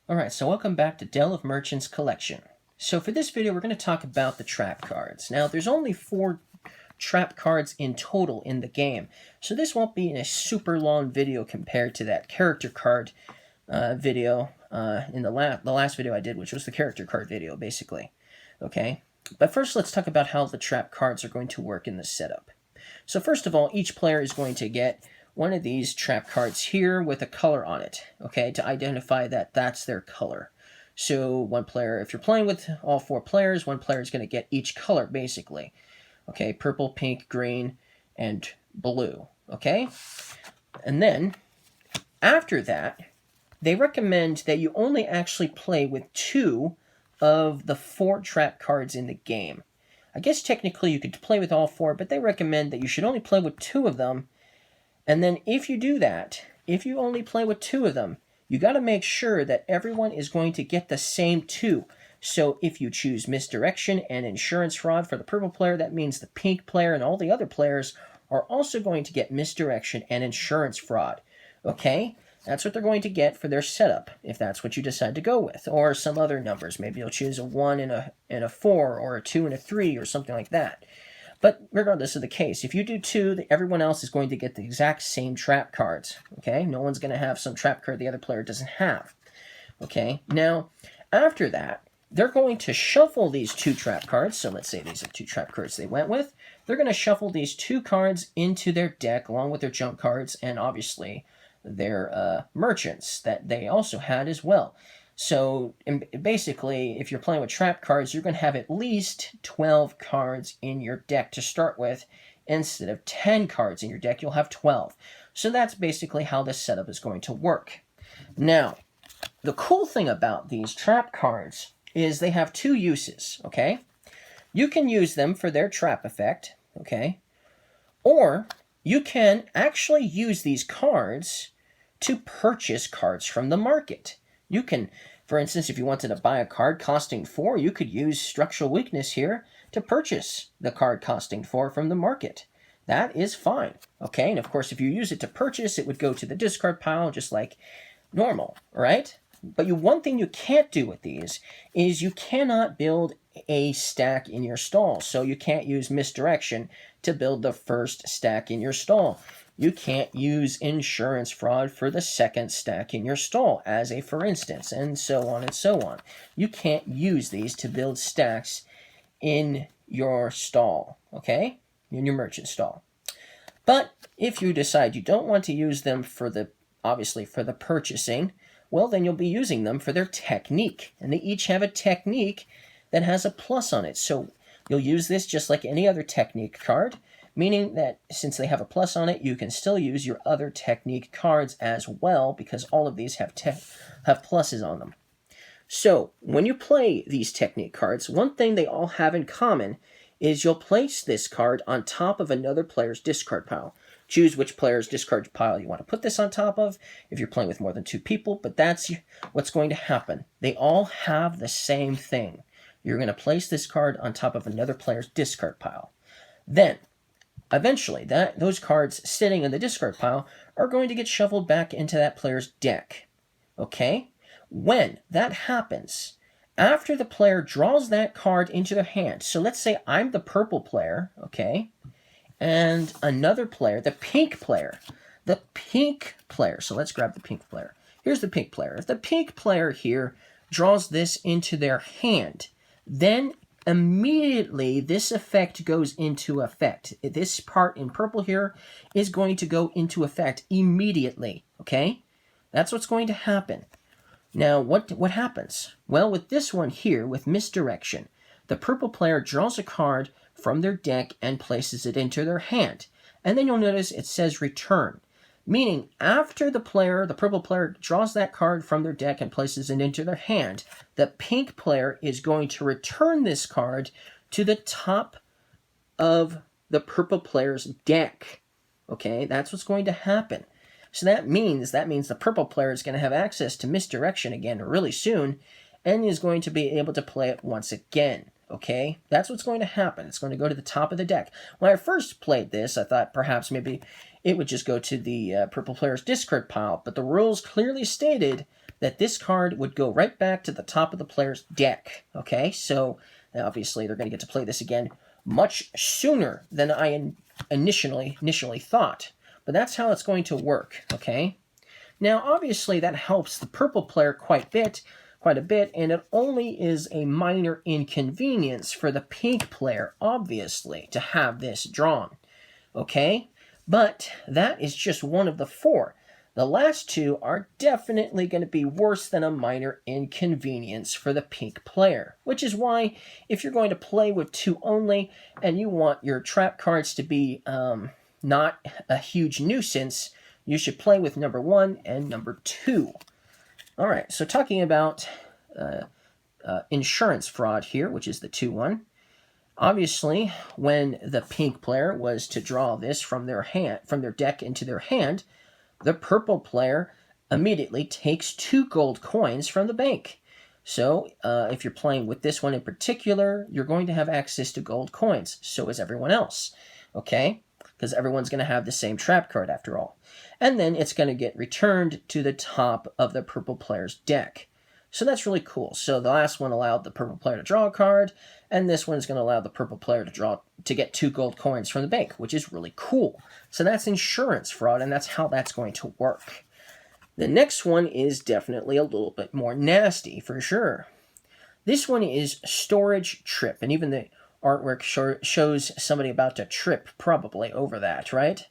Alright, so welcome back to Dell of Merchants Collection. So for this video, we're going to talk about the trap cards. Now, there's only 4 trap cards in total in the game, so this won't be a super long video compared to that character card video in the last video I did, which was the character card video, basically. Okay, but first let's talk about how the trap cards are going to work in the setup. So first of all, each player is going to get one of these trap cards here with a color on it, okay, to identify that that's their color. So one player, if you're playing with all 4 players, one player is going to get each color, basically. Okay, purple, pink, green, and blue, okay? And then, after that, they recommend that you only actually play with 2 of the 4 trap cards in the game. I guess technically you could play with all 4, but they recommend that you should only play with 2 of them. And then if you do that, if you only play with 2 of them, you got to make sure that everyone is going to get the same 2. So if you choose Misdirection and Insurance Fraud for the purple player, that means the pink player and all the other players are also going to get Misdirection and Insurance Fraud. Okay? That's what they're going to get for their setup, if that's what you decide to go with. Or some other numbers. Maybe you'll choose a 1 and a 4, or a 2 and a 3, or something like that. But regardless of the case, if you do 2, everyone else is going to get the exact same trap cards. Okay? No one's going to have some trap card the other player doesn't have. Okay? Now, after that, they're going to shuffle these 2 trap cards. So let's say these are 2 trap cards they went with. They're going to shuffle these 2 cards into their deck along with their junk cards and obviously their merchants that they also had as well. So basically, if you're playing with trap cards, you're going to have at least 12 cards in your deck to start with. Instead of 10 cards in your deck, you'll have 12. So that's basically how this setup is going to work. Now, the cool thing about these trap cards is they have 2 uses, okay? You can use them for their trap effect, okay? Or you can actually use these cards to purchase cards from the market. You can, for instance, if you wanted to buy a card costing 4, you could use Structural Weakness here to purchase the card costing 4 from the market. That is fine, okay? And of course, if you use it to purchase, it would go to the discard pile just like normal, right? But one thing you can't do with these is you cannot build a stack in your stall. So you can't use Misdirection to build the first stack in your stall. You can't use Insurance Fraud for the second stack in your stall, as a for instance, and so on and so on. You can't use these to build stacks in your stall, okay? In your merchant stall. But if you decide you don't want to use them for obviously for the purchasing, well, then you'll be using them for their technique. And they each have a technique that has a plus on it. So you'll use this just like any other technique card, meaning that since they have a plus on it, you can still use your other technique cards as well, because all of these have pluses on them. So when you play these technique cards, one thing they all have in common is you'll place this card on top of another player's discard pile. Choose which player's discard pile you want to put this on top of if you're playing with more than 2 people, but that's what's going to happen. They all have the same thing. You're going to place this card on top of another player's discard pile. Then, eventually, those cards sitting in the discard pile are going to get shuffled back into that player's deck. Okay? When that happens, after the player draws that card into their hand, so let's say I'm the purple player, okay? And another player, the pink player, so let's grab the pink player. Here's the pink player. If the pink player here draws this into their hand, then immediately this effect goes into effect. This part in purple here is going to go into effect immediately, okay? That's what's going to happen. Now, what happens? Well, with this one here, with Misdirection, the purple player draws a card from their deck and places it into their hand. And then you'll notice it says return, meaning after the purple player draws that card from their deck and places it into their hand, the pink player is going to return this card to the top of the purple player's deck. Okay, that's what's going to happen. So that means the purple player is going to have access to Misdirection again really soon and is going to be able to play it once again. Okay, that's what's going to happen. It's going to go to the top of the deck. When I first played this, I thought perhaps maybe it would just go to the purple player's discard pile, but the rules clearly stated that this card would go right back to the top of the player's deck. Okay, so obviously they're going to get to play this again much sooner than I initially thought. But that's how it's going to work, okay? Now, obviously, that helps the purple player quite a bit, and it only is a minor inconvenience for the pink player, obviously, to have this drawn, okay? But that is just one of the four. The last two are definitely going to be worse than a minor inconvenience for the pink player, which is why if you're going to play with two only and you want your trap cards to be not a huge nuisance, you should play with number 1 and number 2. All right, so talking about insurance fraud here, which is the 2-1. Obviously, when the pink player was to draw this from their deck into their hand, the purple player immediately takes 2 gold coins from the bank. So if you're playing with this one in particular, you're going to have access to gold coins. So is everyone else, okay? Because everyone's going to have the same trap card after all. And then it's going to get returned to the top of the purple player's deck. So that's really cool. So the last one allowed the purple player to draw a card, and this one's going to allow the purple player to get 2 gold coins from the bank, which is really cool. So that's insurance fraud, and that's how that's going to work. The next one is definitely a little bit more nasty, for sure. This one is storage trip, and even the artwork shows somebody about to trip probably over that, right?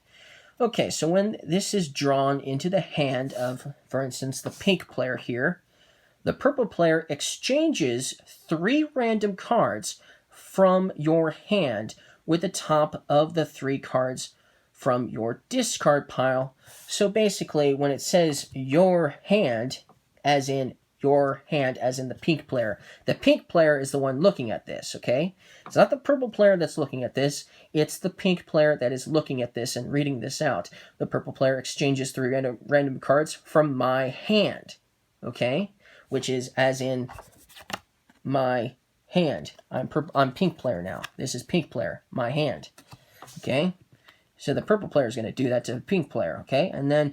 Okay, so when this is drawn into the hand of, for instance, the pink player here, the purple player exchanges 3 random cards from your hand with the top of the 3 cards from your discard pile. So basically, when it says your hand, as in the pink player is the one looking at this, okay? It's not the purple player that's looking at this. It's the pink player that is looking at this and reading this out. The purple player exchanges 3 random cards from my hand, okay? Which is as in my hand. I'm pink player now. This is pink player, my hand. Okay? So the purple player is going to do that to the pink player, okay? And then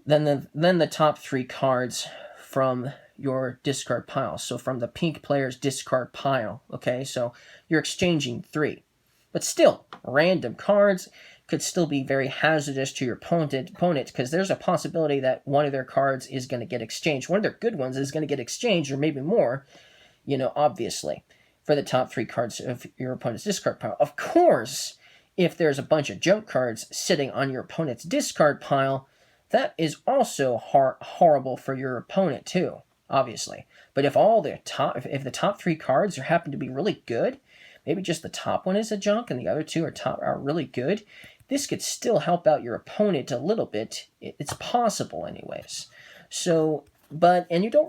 the top 3 cards from your discard pile. So from the pink player's discard pile, okay? So you're exchanging 3. But still, random cards could still be very hazardous to your opponent because there's a possibility that one of their cards is going to get exchanged. One of their good ones is going to get exchanged, or maybe more, obviously, for the top 3 cards of your opponent's discard pile. Of course, if there's a bunch of junk cards sitting on your opponent's discard pile, that is also horrible for your opponent too, obviously. But if the top 3 cards happen to be really good, maybe just the top one is a junk and the other 2 are really good, this could still help out your opponent a little bit. It's possible anyways. So, and you don't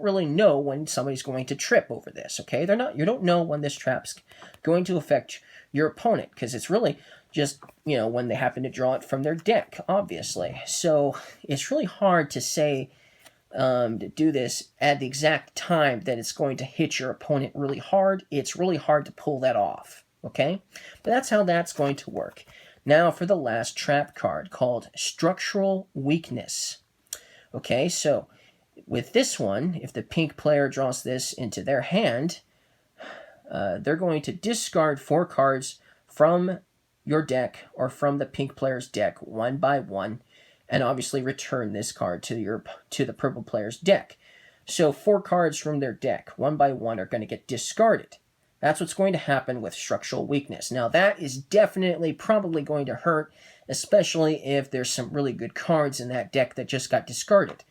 really know when somebody's going to trip over this, okay? You don't know when this trap's going to affect your opponent, because it's really just, when they happen to draw it from their deck, obviously. So it's really hard to say, to do this at the exact time that it's going to hit your opponent really hard. It's really hard to pull that off, okay? But that's how that's going to work. Now for the last trap card, called Structural Weakness. Okay, so with this one, if the pink player draws this into their hand, they're going to discard 4 cards from your deck or from the pink player's deck one by one, and obviously return this card to the purple player's deck. So 4 cards from their deck, one by one, are going to get discarded. That's what's going to happen with Structural Weakness. Now that is definitely probably going to hurt, especially if there's some really good cards in that deck that just got discarded.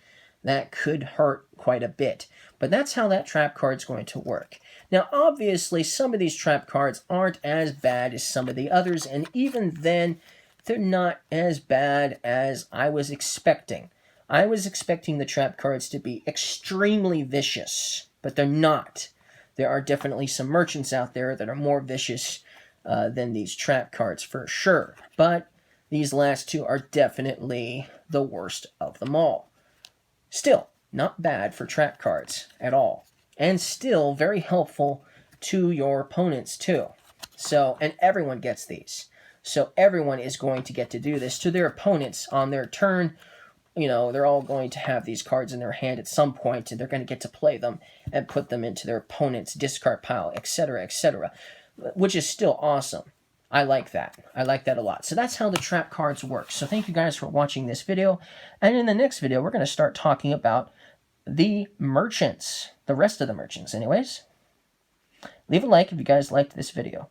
That could hurt quite a bit. But that's how that trap card's going to work. Now, obviously, some of these trap cards aren't as bad as some of the others, and even then, they're not as bad as I was expecting. I was expecting the trap cards to be extremely vicious, but they're not. There are definitely some merchants out there that are more vicious than these trap cards for sure. But these last 2 are definitely the worst of them all. Still, not bad for trap cards at all. And still very helpful to your opponents too. So, and everyone gets these. So everyone is going to get to do this to their opponents on their turn you know, they're all going to have these cards in their hand at some point, and they're going to get to play them and put them into their opponent's discard pile, etc., which is still awesome. I like that. I like that a lot. So that's how the trap cards work. So thank you guys for watching this video. And in the next video, we're going to start talking about the merchants, the rest of the merchants anyways. Leave a like if you guys liked this video.